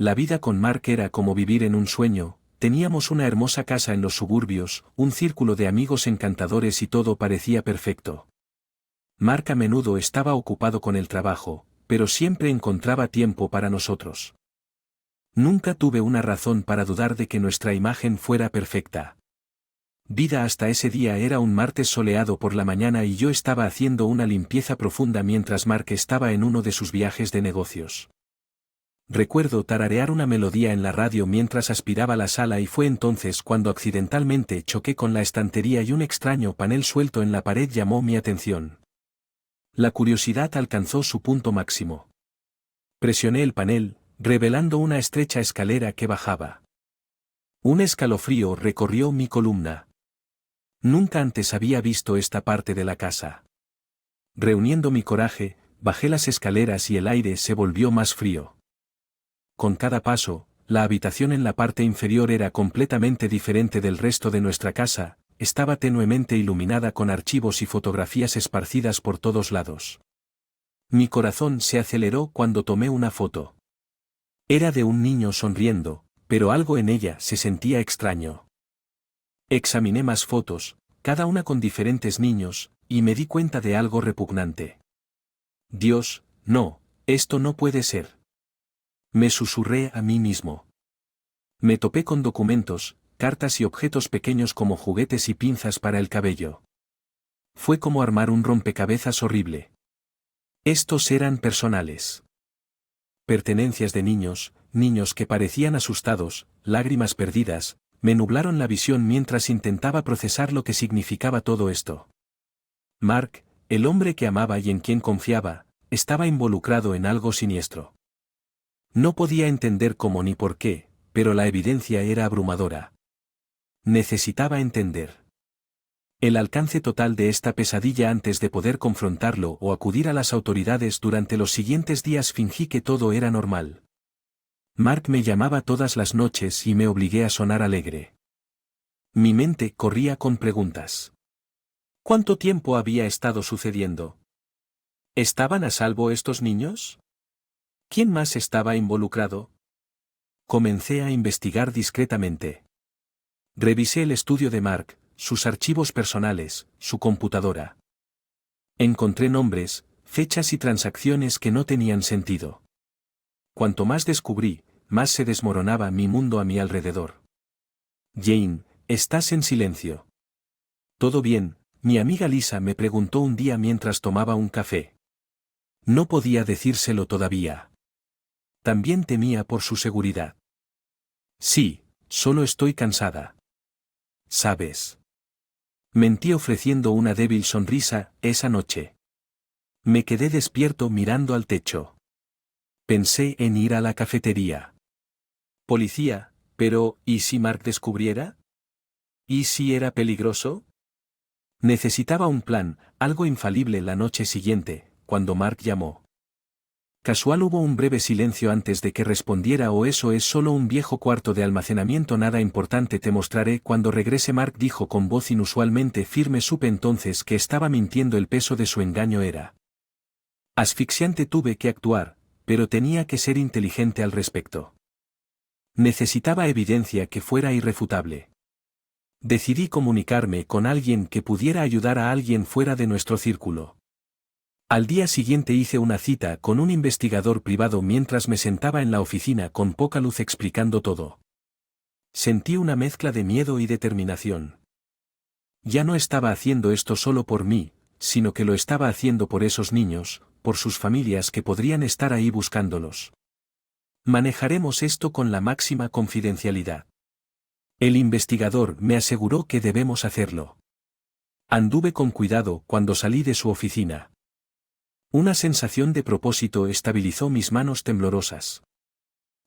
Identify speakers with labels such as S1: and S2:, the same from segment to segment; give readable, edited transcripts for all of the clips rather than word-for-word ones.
S1: La vida con Mark era como vivir en un sueño. Teníamos una hermosa casa en los suburbios, un círculo de amigos encantadores y todo parecía perfecto. Mark a menudo estaba ocupado con el trabajo, pero siempre encontraba tiempo para nosotros. Nunca tuve una razón para dudar de que nuestra imagen fuera perfecta. Vida hasta ese día era un martes soleado por la mañana y yo estaba haciendo una limpieza profunda mientras Mark estaba en uno de sus viajes de negocios. Recuerdo tararear una melodía en la radio mientras aspiraba la sala y fue entonces cuando accidentalmente choqué con la estantería y un extraño panel suelto en la pared llamó mi atención. La curiosidad alcanzó su punto máximo. Presioné el panel, revelando una estrecha escalera que bajaba. Un escalofrío recorrió mi columna. Nunca antes había visto esta parte de la casa. Reuniendo mi coraje, bajé las escaleras y el aire se volvió más frío. Con cada paso, la habitación en la parte inferior era completamente diferente del resto de nuestra casa, estaba tenuemente iluminada con archivos y fotografías esparcidas por todos lados. Mi corazón se aceleró cuando tomé una foto. Era de un niño sonriendo, pero algo en ella se sentía extraño. Examiné más fotos, cada una con diferentes niños, y me di cuenta de algo repugnante. Dios, no, esto no puede ser. Me susurré a mí mismo. Me topé con documentos, cartas y objetos pequeños como juguetes y pinzas para el cabello. Fue como armar un rompecabezas horrible. Estos eran personales. Pertenencias de niños, niños que parecían asustados, lágrimas perdidas, me nublaron la visión mientras intentaba procesar lo que significaba todo esto. Mark, el hombre que amaba y en quien confiaba, estaba involucrado en algo siniestro. No podía entender cómo ni por qué, pero la evidencia era abrumadora. Necesitaba entender el alcance total de esta pesadilla antes de poder confrontarlo o acudir a las autoridades. Durante los siguientes días fingí que todo era normal. Mark me llamaba todas las noches y me obligué a sonar alegre. Mi mente corría con preguntas. ¿Cuánto tiempo había estado sucediendo? ¿Estaban a salvo estos niños? ¿Quién más estaba involucrado? Comencé a investigar discretamente. Revisé el estudio de Mark, sus archivos personales, su computadora. Encontré nombres, fechas y transacciones que no tenían sentido. Cuanto más descubrí, más se desmoronaba mi mundo a mi alrededor. Jane, estás en silencio. ¿Todo bien? Mi amiga Lisa me preguntó un día mientras tomaba un café. No podía decírselo todavía. También temía por su seguridad. Sí, solo estoy cansada. ¿Sabes? Mentí ofreciendo una débil sonrisa esa noche. Me quedé despierto mirando al techo. Pensé en ir a la cafetería. Policía, pero ¿y si Mark descubriera? ¿Y si era peligroso? Necesitaba un plan, algo infalible la noche siguiente, cuando Mark llamó. Casual hubo un breve silencio antes de que respondiera o eso es solo un viejo cuarto de almacenamiento nada importante te mostraré cuando regrese Mark dijo con voz inusualmente firme supe entonces que estaba mintiendo el peso de su engaño era asfixiante tuve que actuar, pero tenía que ser inteligente al respecto. Necesitaba evidencia que fuera irrefutable. Decidí comunicarme con alguien que pudiera ayudar a alguien fuera de nuestro círculo. Al día siguiente hice una cita con un investigador privado mientras me sentaba en la oficina con poca luz explicando todo. Sentí una mezcla de miedo y determinación. Ya no estaba haciendo esto solo por mí, sino que lo estaba haciendo por esos niños, por sus familias que podrían estar ahí buscándolos. Manejaremos esto con la máxima confidencialidad. El investigador me aseguró que debemos hacerlo. Anduve con cuidado cuando salí de su oficina. Una sensación de propósito estabilizó mis manos temblorosas.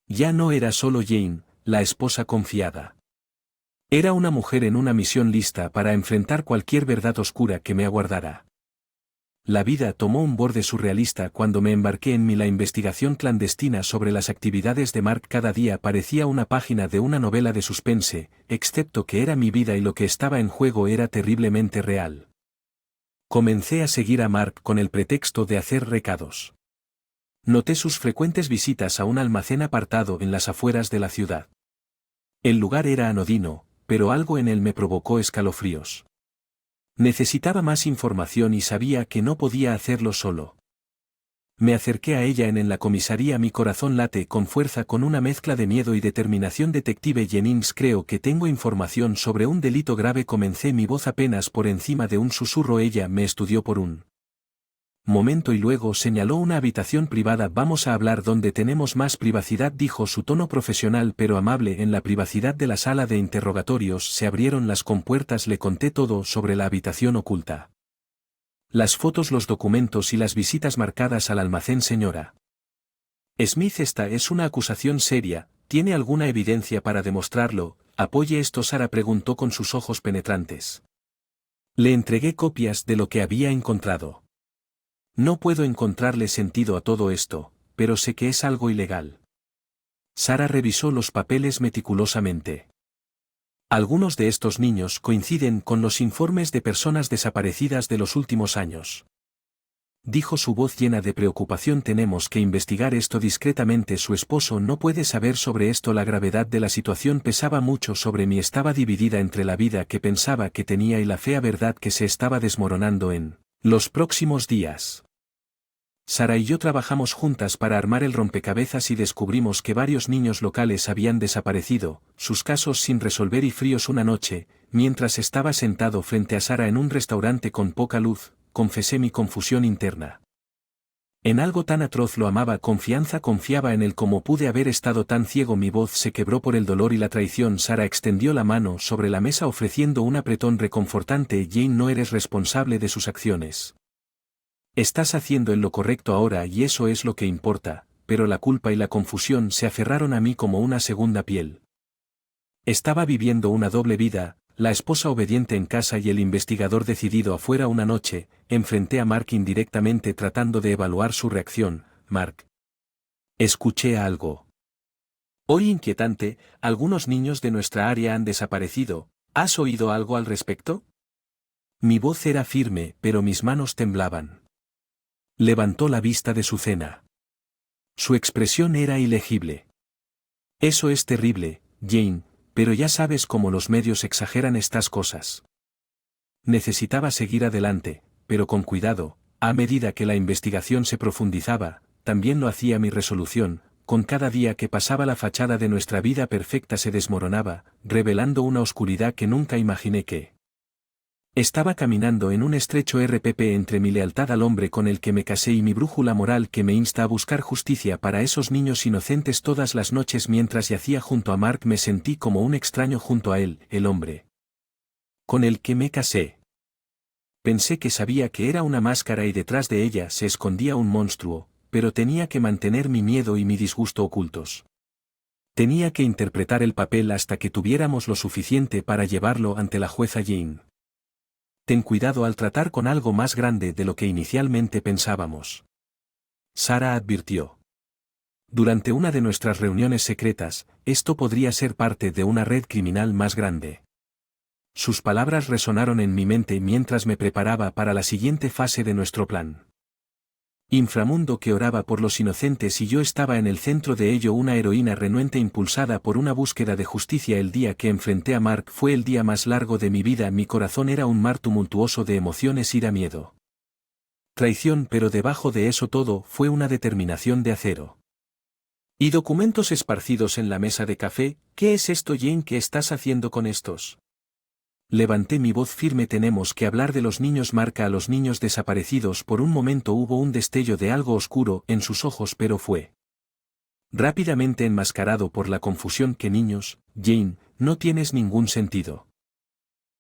S1: Ya no era solo Jane, la esposa confiada. Era una mujer en una misión lista para enfrentar cualquier verdad oscura que me aguardara. La vida tomó un borde surrealista cuando me embarqué en la investigación clandestina sobre las actividades de Mark. Cada día parecía una página de una novela de suspense, excepto que era mi vida y lo que estaba en juego era terriblemente real. Comencé a seguir a Mark con el pretexto de hacer recados. Noté sus frecuentes visitas a un almacén apartado en las afueras de la ciudad. El lugar era anodino, pero algo en él me provocó escalofríos. Necesitaba más información y sabía que no podía hacerlo solo. Me acerqué a ella en la comisaría. Mi corazón late con fuerza con una mezcla de miedo y determinación. Detective Jennings, creo que tengo información sobre un delito grave. Comencé, mi voz apenas por encima de un susurro. Ella me estudió por un momento y luego señaló una habitación privada. Vamos a hablar donde tenemos más privacidad, dijo, su tono profesional pero amable. En la privacidad de la sala de interrogatorios se abrieron las compuertas. Le conté todo sobre la habitación oculta. Las fotos, los documentos y las visitas marcadas al almacén. Señora Smith, esta es una acusación seria. ¿Tiene alguna evidencia para demostrarlo? ¿Apoye esto? Sara preguntó con sus ojos penetrantes. Le entregué copias de lo que había encontrado. No puedo encontrarle sentido a todo esto, pero sé que es algo ilegal. Sara revisó los papeles meticulosamente. Algunos de estos niños coinciden con los informes de personas desaparecidas de los últimos años. Dijo, su voz llena de preocupación. Tenemos que investigar esto discretamente. Su esposo no puede saber sobre esto. La gravedad de la situación pesaba mucho sobre mí. Estaba dividida entre la vida que pensaba que tenía y la fea verdad que se estaba desmoronando en los próximos días. Sara y yo trabajamos juntas para armar el rompecabezas y descubrimos que varios niños locales habían desaparecido, sus casos sin resolver y fríos. Una noche, mientras estaba sentado frente a Sara en un restaurante con poca luz, confesé mi confusión interna. En algo tan atroz lo amaba. Confiaba en él. ¿Cómo pude haber estado tan ciego? Mi voz se quebró por el dolor y la traición. Sara extendió la mano sobre la mesa ofreciendo un apretón reconfortante. Jane, no eres responsable de sus acciones. Estás haciendo lo correcto ahora y eso es lo que importa, pero la culpa y la confusión se aferraron a mí como una segunda piel. Estaba viviendo una doble vida, la esposa obediente en casa y el investigador decidido afuera. Una noche, enfrenté a Mark indirectamente tratando de evaluar su reacción. Mark. Escuché algo hoy inquietante. Algunos niños de nuestra área han desaparecido. ¿Has oído algo al respecto? Mi voz era firme, pero mis manos temblaban. Levantó la vista de su cena. Su expresión era ilegible. Eso es terrible, Jane, pero ya sabes cómo los medios exageran estas cosas. Necesitaba seguir adelante, pero con cuidado. A medida que la investigación se profundizaba, también lo hacía mi resolución. Con cada día que pasaba la fachada de nuestra vida perfecta se desmoronaba, revelando una oscuridad que nunca imaginé que estaba caminando en un estrecho RPP entre mi lealtad al hombre con el que me casé y mi brújula moral que me insta a buscar justicia para esos niños inocentes. Todas las noches mientras yacía junto a Mark me sentí como un extraño junto a él, el hombre con el que me casé. Pensé que sabía que era una máscara y detrás de ella se escondía un monstruo, pero tenía que mantener mi miedo y mi disgusto ocultos. Tenía que interpretar el papel hasta que tuviéramos lo suficiente para llevarlo ante la jueza Jane. Ten cuidado al tratar con algo más grande de lo que inicialmente pensábamos. Sara advirtió. Durante una de nuestras reuniones secretas, esto podría ser parte de una red criminal más grande. Sus palabras resonaron en mi mente mientras me preparaba para la siguiente fase de nuestro plan. Inframundo que oraba por los inocentes y yo estaba en el centro de ello, una heroína renuente impulsada por una búsqueda de justicia. El día que enfrenté a Mark fue el día más largo de mi vida. Mi corazón era un mar tumultuoso de emociones, ira, miedo, traición, pero debajo de eso todo fue una determinación de acero. Y documentos esparcidos en la mesa de café. ¿Qué es esto, Jane? ¿Qué estás haciendo con estos? Levanté mi voz firme. Tenemos que hablar de los niños. Marca a los niños desaparecidos. Por un momento hubo un destello de algo oscuro en sus ojos, pero fue rápidamente enmascarado por la confusión. ¿Qué niños, Jane? No tienes ningún sentido.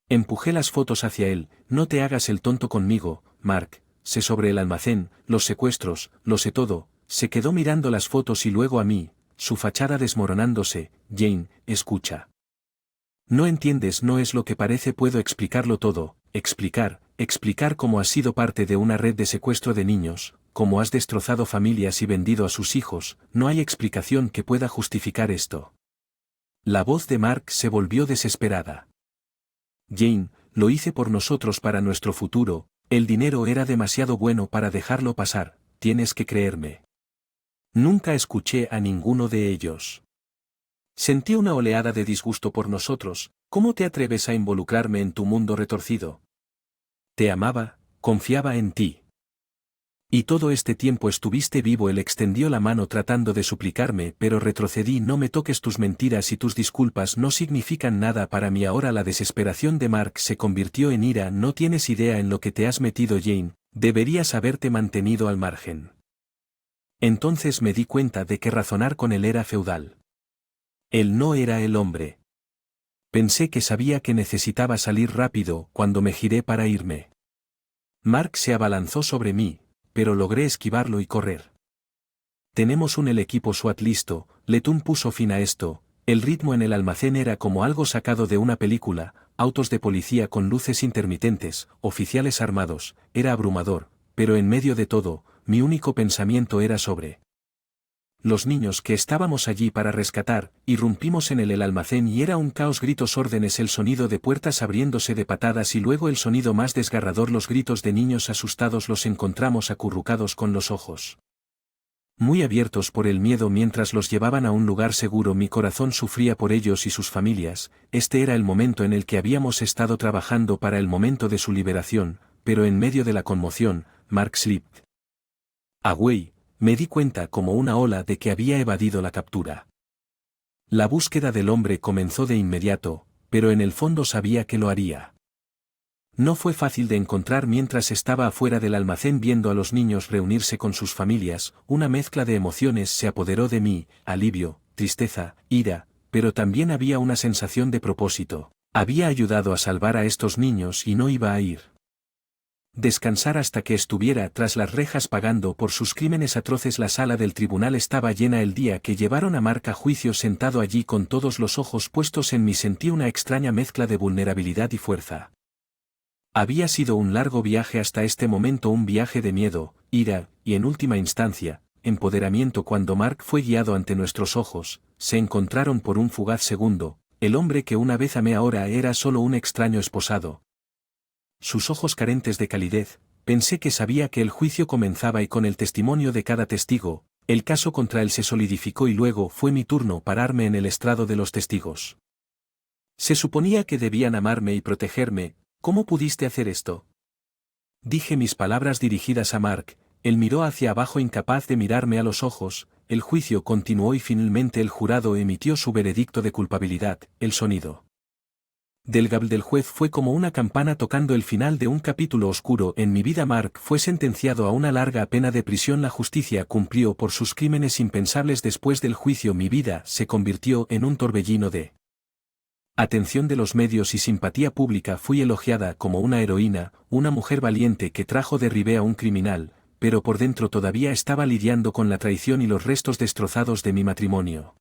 S1: Empujé las fotos hacia él. No te hagas el tonto conmigo, Mark. Sé sobre el almacén, los secuestros, lo sé todo. Se quedó mirando las fotos y luego a mí, su fachada desmoronándose. Jane, escucha. No entiendes, no es lo que parece. Puedo explicarlo todo, explicar cómo has sido parte de una red de secuestro de niños, cómo has destrozado familias y vendido a sus hijos. No hay explicación que pueda justificar esto. La voz de Mark se volvió desesperada. Jane, lo hice por nosotros, para nuestro futuro. El dinero era demasiado bueno para dejarlo pasar, tienes que creerme. Nunca escuché a ninguno de ellos. Sentí una oleada de disgusto por nosotros. ¿Cómo te atreves a involucrarme en tu mundo retorcido? Te amaba, confiaba en ti. Y todo este tiempo estuviste vivo. Él extendió la mano tratando de suplicarme, pero retrocedí. No me toques, tus mentiras y tus disculpas no significan nada para mí ahora. La desesperación de Mark se convirtió en ira. No tienes idea en lo que te has metido, Jane, deberías haberte mantenido al margen. Entonces me di cuenta de que razonar con él era feudal. Él no era el hombre. Pensé que sabía que necesitaba salir rápido cuando me giré para irme. Mark se abalanzó sobre mí, pero logré esquivarlo y correr. Tenemos el equipo SWAT listo. Letún puso fin a esto. El ritmo en el almacén era como algo sacado de una película, autos de policía con luces intermitentes, oficiales armados, era abrumador, pero en medio de todo, mi único pensamiento era sobre los niños que estábamos allí para rescatar. Irrumpimos en el almacén y era un caos, gritos, órdenes, el sonido de puertas abriéndose de patadas y luego el sonido más desgarrador, los gritos de niños asustados. Los encontramos acurrucados con los ojos muy abiertos por el miedo mientras los llevaban a un lugar seguro. Mi corazón sufría por ellos y sus familias. Este era el momento en el que habíamos estado trabajando para el momento de su liberación, pero en medio de la conmoción, Mark slipped away. Me di cuenta como una ola de que había evadido la captura. La búsqueda del hombre comenzó de inmediato, pero en el fondo sabía que lo haría. No fue fácil de encontrar. Mientras estaba afuera del almacén viendo a los niños reunirse con sus familias, una mezcla de emociones se apoderó de mí, alivio, tristeza, ira, pero también había una sensación de propósito. Había ayudado a salvar a estos niños y no iba a ir descansar hasta que estuviera tras las rejas pagando por sus crímenes atroces. La sala del tribunal estaba llena. El día que llevaron a Mark a juicio, sentado allí con todos los ojos puestos en mí, sentí una extraña mezcla de vulnerabilidad y fuerza. Había sido un largo viaje hasta este momento, un viaje de miedo, ira, y en última instancia, empoderamiento. Cuando Mark fue guiado ante nuestros ojos, se encontraron por un fugaz segundo. El hombre que una vez amé ahora era solo un extraño esposado. Sus ojos carentes de calidez. Pensé que sabía que el juicio comenzaba y con el testimonio de cada testigo, el caso contra él se solidificó y luego fue mi turno pararme en el estrado de los testigos. Se suponía que debían amarme y protegerme. ¿Cómo pudiste hacer esto? Dije mis palabras dirigidas a Mark. Él miró hacia abajo incapaz de mirarme a los ojos. El juicio continuó y finalmente el jurado emitió su veredicto de culpabilidad. El sonido del gabl del juez fue como una campana tocando el final de un capítulo oscuro en mi vida. Mark fue sentenciado a una larga pena de prisión. La justicia cumplió por sus crímenes impensables. Después del juicio mi vida se convirtió en un torbellino de atención de los medios y simpatía pública. Fui elogiada como una heroína, una mujer valiente que trajo de Ribe a un criminal, pero por dentro todavía estaba lidiando con la traición y los restos destrozados de mi matrimonio.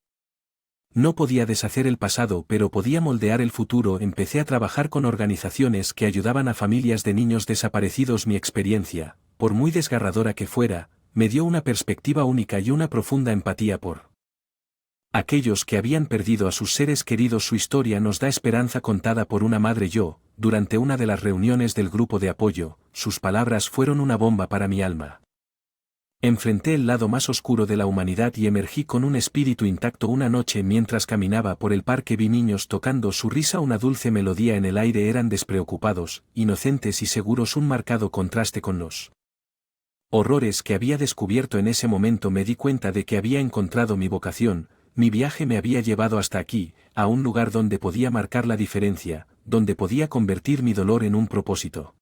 S1: No podía deshacer el pasado, pero podía moldear el futuro. Empecé a trabajar con organizaciones que ayudaban a familias de niños desaparecidos. Mi experiencia, por muy desgarradora que fuera, me dio una perspectiva única y una profunda empatía por aquellos que habían perdido a sus seres queridos. Su historia nos da esperanza, contada por una madre. Durante una de las reuniones del grupo de apoyo, sus palabras fueron una bomba para mi alma. Enfrenté el lado más oscuro de la humanidad y emergí con un espíritu intacto. Una noche mientras caminaba por el parque vi niños tocando su risa, una dulce melodía en el aire. Eran despreocupados, inocentes y seguros, un marcado contraste con los horrores que había descubierto en ese momento. Me di cuenta de que había encontrado mi vocación. Mi viaje me había llevado hasta aquí, a un lugar donde podía marcar la diferencia, donde podía convertir mi dolor en un propósito.